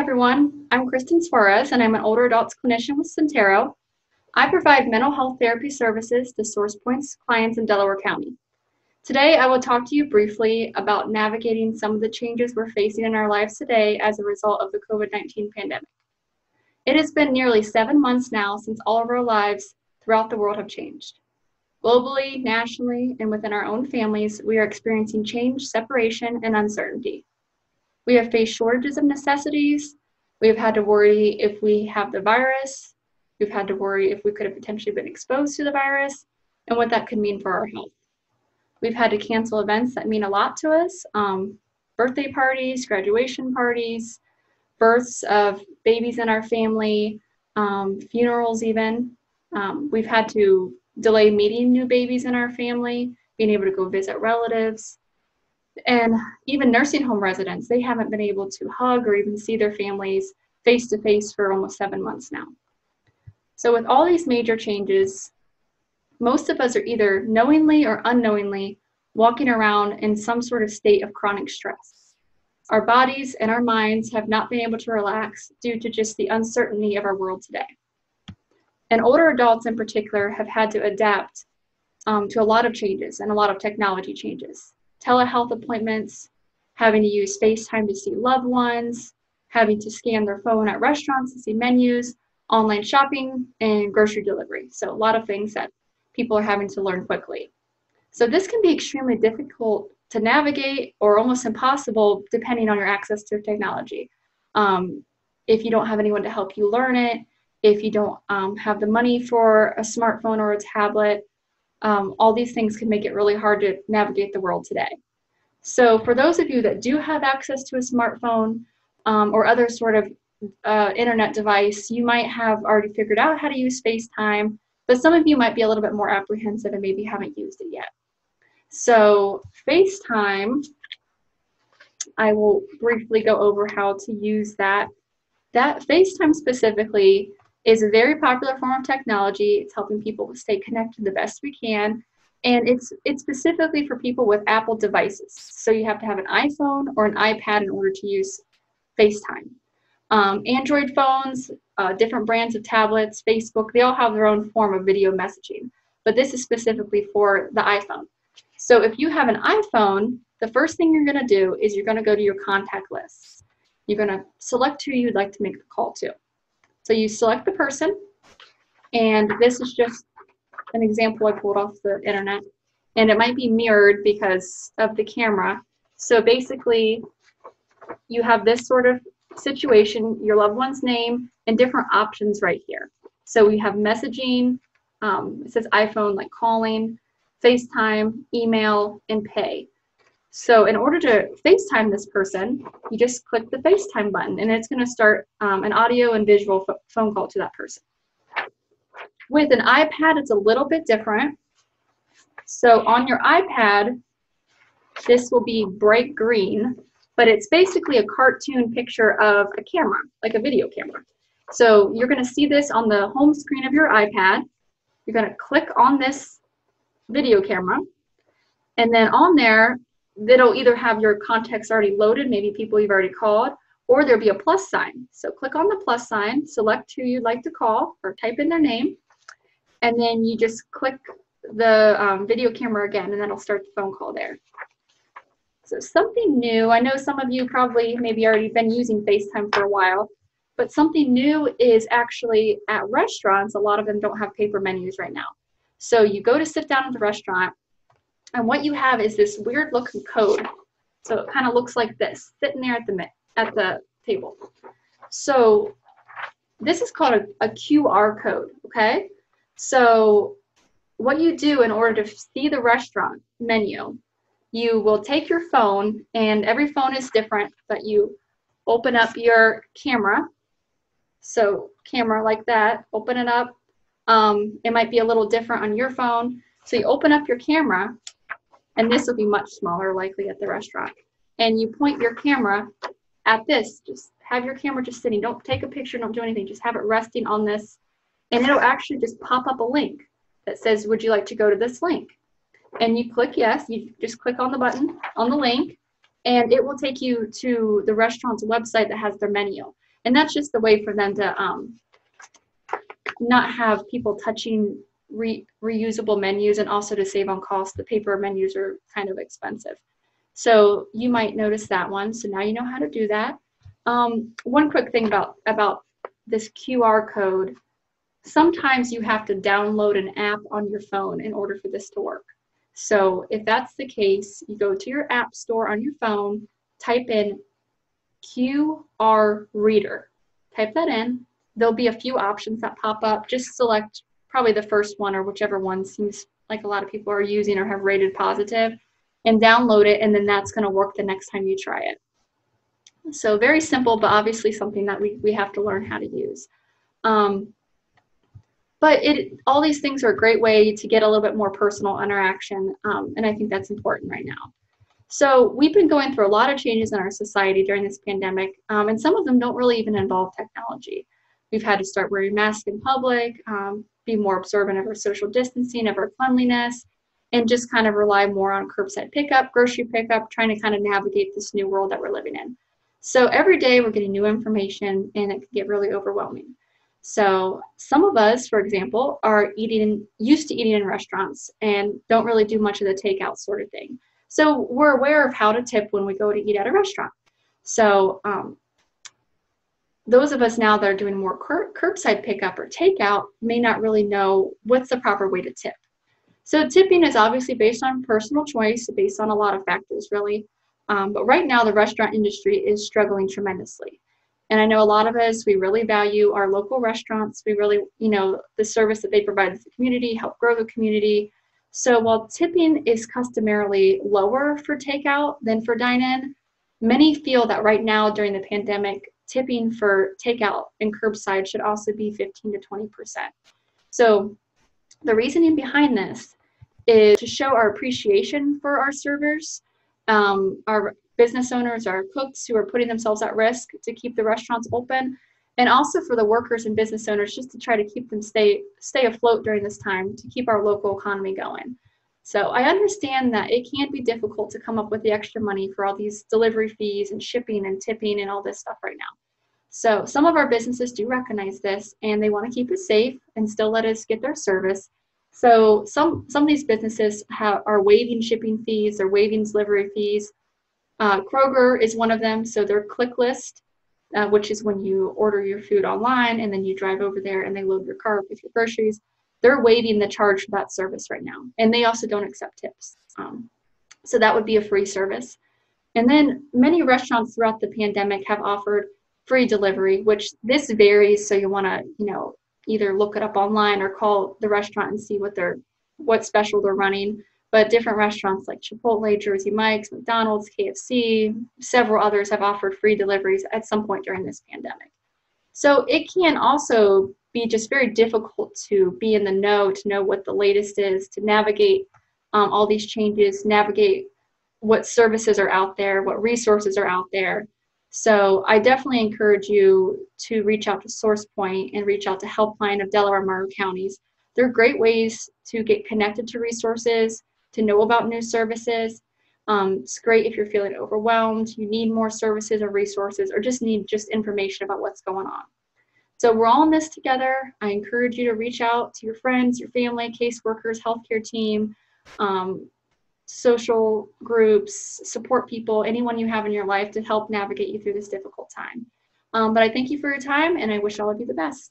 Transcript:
everyone, I'm Kristen Suarez and I'm an older adults clinician with Syntero. I provide mental health therapy services to SourcePoint's clients in Delaware County. Today I will talk to you briefly about navigating some of the changes we're facing in our lives today as a result of the COVID-19 pandemic. It has been nearly 7 months now since all of our lives throughout the world have changed. Globally, nationally, and within our own families, we are experiencing change, separation, and uncertainty. We have faced shortages of necessities. We have had to worry if we have the virus. We've had to worry if we could have potentially been exposed to the virus and what that could mean for our health. We've had to cancel events that mean a lot to us, birthday parties, graduation parties, births of babies in our family, funerals even. We've had to delay meeting new babies in our family, being able to go visit relatives. And even nursing home residents, they haven't been able to hug or even see their families face to face for almost 7 months now. So with all these major changes, most of us are either knowingly or unknowingly walking around in some sort of state of chronic stress. Our bodies and our minds have not been able to relax due to just the uncertainty of our world today. And older adults in particular have had to adapt to a lot of changes and a lot of technology changes. Telehealth appointments, having to use FaceTime to see loved ones, having to scan their phone at restaurants to see menus, online shopping, and grocery delivery. So a lot of things that people are having to learn quickly. So this can be extremely difficult to navigate or almost impossible depending on your access to technology. If you don't have anyone to help you learn it, if you don't have the money for a smartphone or a tablet, all these things can make it really hard to navigate the world today. So for those of you that do have access to a smartphone or other sort of internet device, you might have already figured out how to use FaceTime, but some of you might be a little bit more apprehensive and maybe haven't used it yet. So FaceTime, I will briefly go over how to use that. That FaceTime specifically is a very popular form of technology. It's helping people stay connected the best we can. And it's specifically for people with Apple devices. So you have to have an iPhone or an iPad in order to use FaceTime. Android phones, different brands of tablets, Facebook, they all have their own form of video messaging. But this is specifically for the iPhone. So if you have an iPhone, the first thing you're going to do is you're going to go to your contact list. You're going to select who you'd like to make the call to. So you select the person, and this is just an example I pulled off the internet, and it might be mirrored because of the camera. So basically, you have this sort of situation, your loved one's name, and different options right here. So we have messaging, it says iPhone, like calling, FaceTime, email, and pay. So in order to FaceTime this person, you just click the FaceTime button and it's going to start an audio and visual phone call to that person. With an iPad, it's a little bit different. So on your iPad, this will be bright green, but it's basically a cartoon picture of a camera, like a video camera. So you're going to see this on the home screen of your iPad. You're going to click on this video camera, and then on there, it'll either have your contacts already loaded, maybe people you've already called, or there'll be a plus sign. So click on the plus sign, select who you'd like to call, or type in their name, and then you just click the video camera again, and that'll start the phone call there. So something new, I know some of you probably maybe already been using FaceTime for a while, but something new is actually at restaurants, a lot of them don't have paper menus right now. So you go to sit down at the restaurant, and what you have is this weird looking code. So it kind of looks like this, sitting there at the table. So this is called a QR code, okay? So what you do in order to see the restaurant menu, you will take your phone, and every phone is different, but you open up your camera. So camera like that, open it up. It might be a little different on your phone. So you open up your camera, and this will be much smaller likely at the restaurant. And you point your camera at this. Just have your camera just sitting. Don't take a picture, don't do anything. Just have it resting on this. And it'll actually just pop up a link that says, would you like to go to this link? And you click yes. You just click on the button, on the link, and it will take you to the restaurant's website that has their menu. And that's just the way for them to not have people touching reusable menus, and also to save on cost. The paper menus are kind of expensive. So you might notice that one. So now you know how to do that. One quick thing about this QR code. Sometimes you have to download an app on your phone in order for this to work. So if that's the case, you go to your app store on your phone, type in QR reader. Type that in. There'll be a few options that pop up. Just select probably the first one or whichever one seems like a lot of people are using or have rated positive, and download it, and then that's going to work the next time you try it. So very simple, but obviously something that we have to learn how to use. But all these things are a great way to get a little bit more personal interaction, and I think that's important right now. So we've been going through a lot of changes in our society during this pandemic, and some of them don't really even involve technology. We've had to start wearing masks in public, be more observant of our social distancing, of our cleanliness, and just kind of rely more on curbside pickup, grocery pickup, trying to kind of navigate this new world that we're living in. So every day we're getting new information, and it can get really overwhelming. So some of us, for example, are used to eating in restaurants and don't really do much of the takeout sort of thing. So we're aware of how to tip when we go to eat at a restaurant. So those of us now that are doing more curbside pickup or takeout may not really know what's the proper way to tip. So tipping is obviously based on personal choice, based on a lot of factors really. But right now the restaurant industry is struggling tremendously. And I know a lot of us, we really value our local restaurants. We really, the service that they provide to the community, help grow the community. So while tipping is customarily lower for takeout than for dine-in, many feel that right now during the pandemic, tipping for takeout and curbside should also be 15 to 20%. So the reasoning behind this is to show our appreciation for our servers, our business owners, our cooks who are putting themselves at risk to keep the restaurants open, and also for the workers and business owners just to try to keep them stay afloat during this time to keep our local economy going. So I understand that it can be difficult to come up with the extra money for all these delivery fees and shipping and tipping and all this stuff right now. So some of our businesses do recognize this, and they want to keep it safe and still let us get their service. So some of these businesses are waiving shipping fees, they're waiving delivery fees. Kroger is one of them. So their click list, which is when you order your food online and then you drive over there and they load your car with your groceries, they're waiving the charge for that service right now. And they also don't accept tips. So that would be a free service. And then many restaurants throughout the pandemic have offered free delivery, which this varies. So you want to, either look it up online or call the restaurant and see what special they're running. But different restaurants like Chipotle, Jersey Mike's, McDonald's, KFC, several others have offered free deliveries at some point during this pandemic. So it can also be just very difficult to be in the know, to know what the latest is, to navigate all these changes, navigate what services are out there, what resources are out there. So I definitely encourage you to reach out to SourcePoint and reach out to Helpline of Delaware and Monroe counties. They're great ways to get connected to resources, to know about new services. It's great if you're feeling overwhelmed, you need more services or resources, or just need information about what's going on. So we're all in this together. I encourage you to reach out to your friends, your family, caseworkers, healthcare team, social groups, support people, anyone you have in your life to help navigate you through this difficult time. But I thank you for your time, and I wish all of you the best.